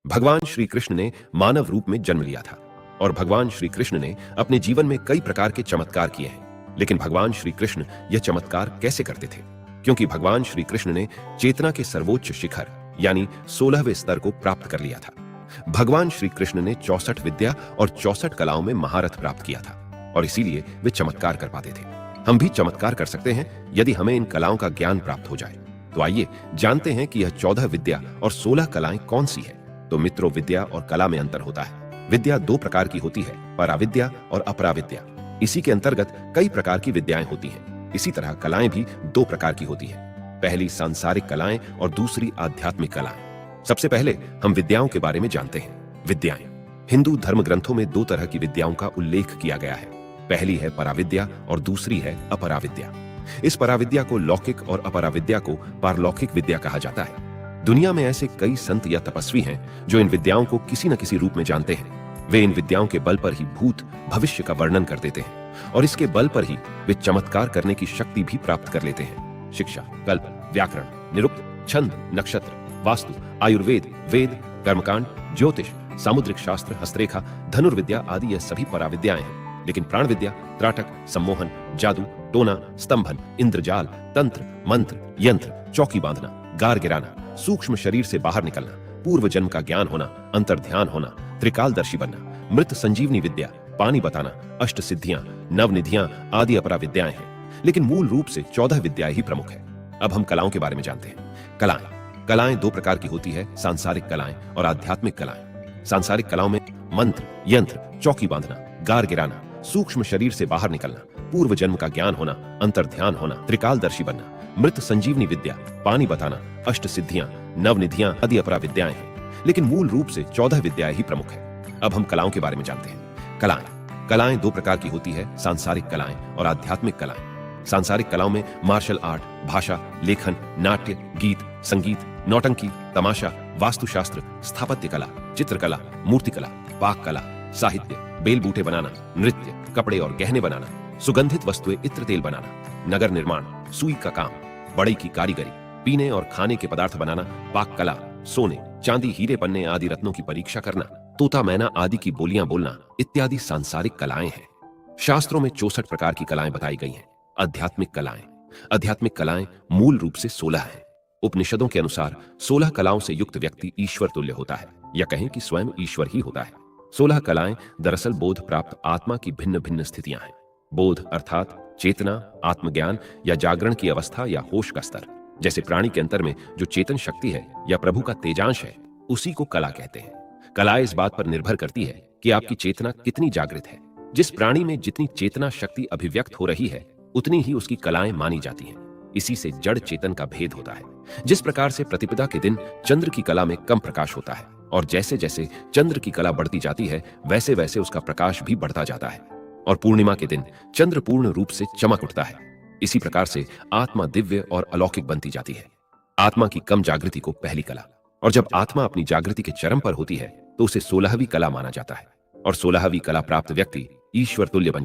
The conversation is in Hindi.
भगवान श्री कृष्ण ने मानव रूप में जन्म लिया था और भगवान श्री कृष्ण ने अपने जीवन में कई प्रकार के चमत्कार किए हैं। लेकिन भगवान श्री कृष्ण यह चमत्कार कैसे करते थे? क्योंकि भगवान श्री कृष्ण ने चेतना के सर्वोच्च शिखर यानी 16वें स्तर को प्राप्त कर लिया था। भगवान श्री कृष्ण ने 64 विद्या और 64 कलाओं में महारथ प्राप्त किया था और इसीलिए वे चमत्कार कर पाते थे। हम भी चमत्कार कर सकते हैं यदि हमें इन कलाओं का ज्ञान प्राप्त हो जाए। तो आइए जानते हैं कि यह 14 विद्या और 16 कलाएं कौन सी है। तो मित्रों, विद्या और कला में अंतर होता है। विद्या दो प्रकार की होती है, पराविद्या और अपराविद्या। इसी के अंतर्गत कई प्रकार की विद्याएं होती हैं। इसी तरह कलाएं भी दो प्रकार की होती हैं, पहली सांसारिक कलाएं और दूसरी आध्यात्मिक कलाएं। सबसे पहले हम विद्याओं के बारे में जानते हैं। विद्याएं हिंदू धर्म ग्रंथों में दो तरह की विद्याओं का उल्लेख किया गया है। पहली है पराविद्या और दूसरी है अपराविद्या। इस पराविद्या को लौकिक और अपराविद्या को पारलौकिक विद्या कहा जाता है। दुनिया में ऐसे कई संत या तपस्वी हैं जो इन विद्याओं को किसी न किसी रूप में जानते हैं। वे इन विद्याओं के बल पर ही भूत भविष्य का वर्णन कर देते हैं और इसके बल पर ही वे चमत्कार करने की शक्ति भी प्राप्त कर लेते हैं। शिक्षा, कल्प, व्याकरण, निरुक्त, छंद, नक्षत्र, वास्तु, आयुर्वेद, वेद, कर्मकांड, ज्योतिष, सामुद्रिक शास्त्र, हस्तरेखा, धनुर्विद्या आदि यह सभी पराविद्याएं हैं। लेकिन प्राण विद्या, त्राटक, सम्मोहन, जादू, टोना, स्तंभन, इंद्रजाल, तंत्र, मंत्र, यंत्र, चौकी बांधना, गार गिराना, सूक्ष्म शरीर से बाहर निकलना, पूर्व जन्म का ज्ञान होना, अंतर्ध्यान होना, त्रिकालदर्शी बनना, मृत संजीवनी विद्या, पानी बताना, अष्ट सिद्धियां, नवनिधियां आदि अपराविद्याएं हैं। लेकिन मूल रूप से 14 विद्याएं ही प्रमुख है। अब हम कलाओं के बारे में जानते हैं। कलाएं दो प्रकार की होती है, सांसारिक कलाएं और आध्यात्मिक कलाएं। सांसारिक कलाओं में मंत्र, यंत्र, चौकी बांधना, गार गिराना, सूक्ष्म शरीर से बाहर निकलना, पूर्व जन्म का ज्ञान होना, अंतर्ध्यान होना, त्रिकालदर्शी बनना, मृत संजीवनी विद्या, पानी बताना, अष्ट सिद्धियां, नवनिधियां आदि अपराविद्याएं हैं। लेकिन मूल रूप से 14 विद्याएं ही प्रमुख है। अब हम कलाओं के बारे में जानते हैं। कलाएं दो प्रकार की होती है, सांसारिक कलाएं और आध्यात्मिक कलाएं। सांसारिक कलाओं में मार्शल आर्ट, भाषा, लेखन, नाट्य, गीत, संगीत, नौटंकी, तमाशा, वास्तुशास्त्र, स्थापत्य कला, चित्रकला, मूर्तिकला, पाक कला, साहित्य, बेल बूटे बनाना, नृत्य, कपड़े और गहने बनाना, सुगंधित वस्तुएं, इत्र तेल बनाना, नगर निर्माण, सुई का काम, बढ़ई की कारीगरी, पीने और खाने के पदार्थ बनाना, पाक कला, सोने, चांदी, हीरे पन्ने आदि रत्नों की परीक्षा करना, तोता मैना आदि की बोलियां बोलना इत्यादि सांसारिक कलाएं हैं। शास्त्रों में 64 प्रकार की कलाएं बताई गई हैं। आध्यात्मिक कलाएं मूल रूप से 16 हैं। उपनिषदों के अनुसार 16 कलाओं से युक्त व्यक्ति ईश्वर तुल्य होता है, या कहें कि स्वयं ईश्वर ही होता है। 16 कलाएं दरअसल बोध प्राप्त आत्मा की भिन्न भिन्न स्थितियां हैं। बोध अर्थात चेतना, आत्मज्ञान या जागरण की अवस्था या होश का स्तर। जैसे प्राणी के अंतर में जो चेतन शक्ति है या प्रभु का तेजांश है, उसी को कला कहते हैं। कला इस बात पर निर्भर करती है कि आपकी चेतना कितनी जागृत है। जिस प्राणी में जितनी चेतना शक्ति अभिव्यक्त हो रही है, उतनी ही उसकी कलाएं मानी जाती हैं। इसी से जड़ चेतन का भेद होता है। जिस प्रकार से प्रतिपदा के दिन चंद्र की कला में कम प्रकाश होता है और जैसे जैसे चंद्र की कला बढ़ती जाती है, वैसे वैसे उसका प्रकाश भी बढ़ता जाता है और पूर्णिमा के दिन चंद्र पूर्ण रूप से चमक उठता है। इसी प्रकार से आत्मा दिव्य और अलौकिक बनती जाती है। आत्मा की कम जागृति को पहली कला, और जब आत्मा अपनी जागृति के चरम पर होती है तो उसे 16वीं कला माना जाता है और 16वीं कला प्राप्त व्यक्ति ईश्वर तुल्य बन जाता है।